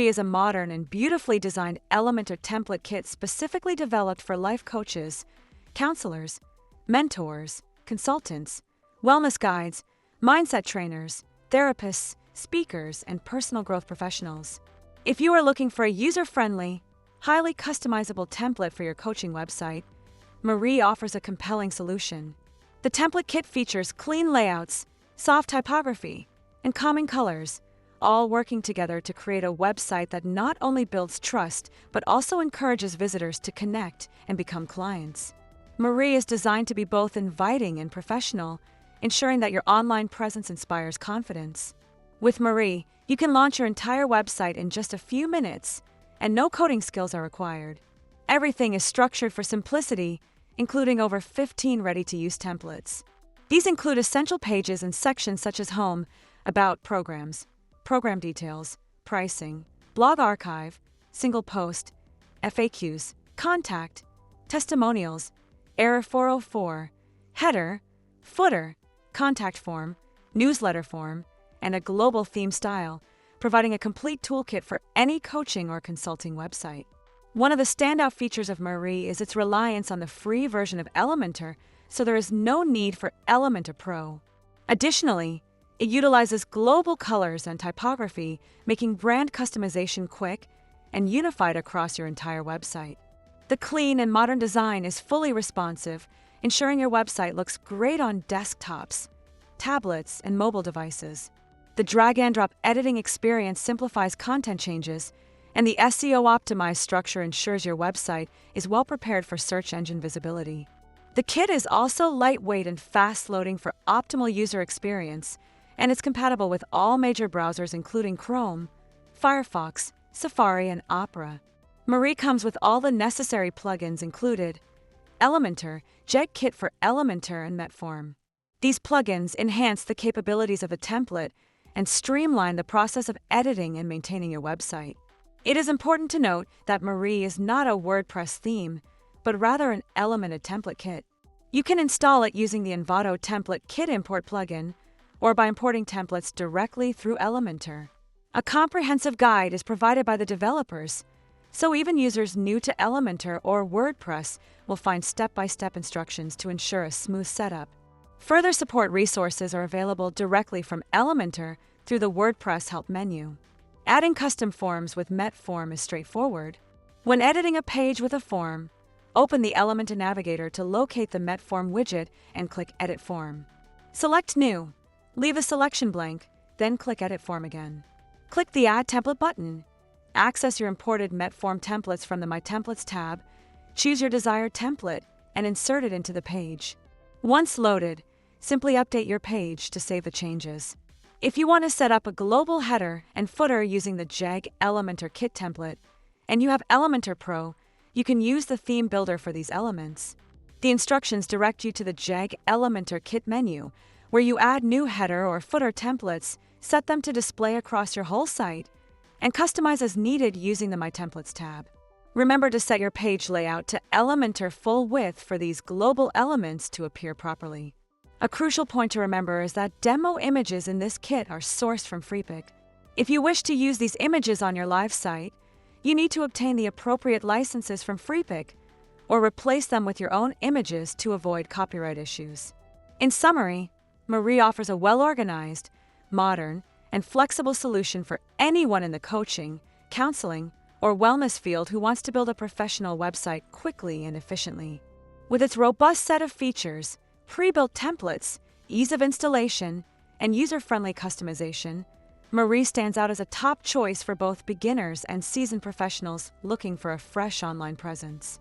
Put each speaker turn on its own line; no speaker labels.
Marie is a modern and beautifully designed Elementor template kit specifically developed for life coaches, counselors, mentors, consultants, wellness guides, mindset trainers, therapists, speakers, and personal growth professionals. If you are looking for a user-friendly, highly customizable template for your coaching website, Marie offers a compelling solution. The template kit features clean layouts, soft typography, and calming colors, all working together to create a website that not only builds trust, but also encourages visitors to connect and become clients. Marie is designed to be both inviting and professional, ensuring that your online presence inspires confidence. With Marie, you can launch your entire website in just a few minutes, and no coding skills are required. Everything is structured for simplicity, including over 15 ready-to-use templates. These include essential pages and sections such as Home, About, Programs, Program Details, Pricing, Blog Archive, Single Post, FAQs, Contact, Testimonials, Error 404, Header, Footer, Contact Form, Newsletter Form, and a global theme style, providing a complete toolkit for any coaching or consulting website. One of the standout features of Marie is its reliance on the free version of Elementor, so there is no need for Elementor Pro. Additionally, it utilizes global colors and typography, making brand customization quick and unified across your entire website. The clean and modern design is fully responsive, ensuring your website looks great on desktops, tablets, and mobile devices. The drag-and-drop editing experience simplifies content changes, and the SEO-optimized structure ensures your website is well prepared for search engine visibility. The kit is also lightweight and fast-loading for optimal user experience, and it's compatible with all major browsers including Chrome, Firefox, Safari, and Opera. Marie comes with all the necessary plugins included: Elementor, Jeg Kit for Elementor and Metform. These plugins enhance the capabilities of a template and streamline the process of editing and maintaining your website. It is important to note that Marie is not a WordPress theme, but rather an Elementor template kit. You can install it using the Envato Template Kit Import plugin, or by importing templates directly through Elementor. A comprehensive guide is provided by the developers, so even users new to Elementor or WordPress will find step-by-step instructions to ensure a smooth setup. Further support resources are available directly from Elementor through the WordPress help menu. Adding custom forms with Metform is straightforward. When editing a page with a form, open the Elementor Navigator to locate the Metform widget and click Edit Form. Select New. Leave the selection blank, then click Edit Form again. Click the Add Template button. Access your imported Metform templates from the My Templates tab, choose your desired template, and insert it into the page. Once loaded, simply update your page to save the changes. If you want to set up a global header and footer using the Jeg Elementor Kit template, and you have Elementor Pro, you can use the theme builder for these elements. The instructions direct you to the Jeg Elementor Kit menu, where you add new header or footer templates, set them to display across your whole site, and customize as needed using the My Templates tab. Remember to set your page layout to Elementor full width for these global elements to appear properly. A crucial point to remember is that demo images in this kit are sourced from Freepik. If you wish to use these images on your live site, you need to obtain the appropriate licenses from Freepik or replace them with your own images to avoid copyright issues. In summary, Marie offers a well-organized, modern, and flexible solution for anyone in the coaching, counseling, or wellness field who wants to build a professional website quickly and efficiently. With its robust set of features, pre-built templates, ease of installation, and user-friendly customization, Marie stands out as a top choice for both beginners and seasoned professionals looking for a fresh online presence.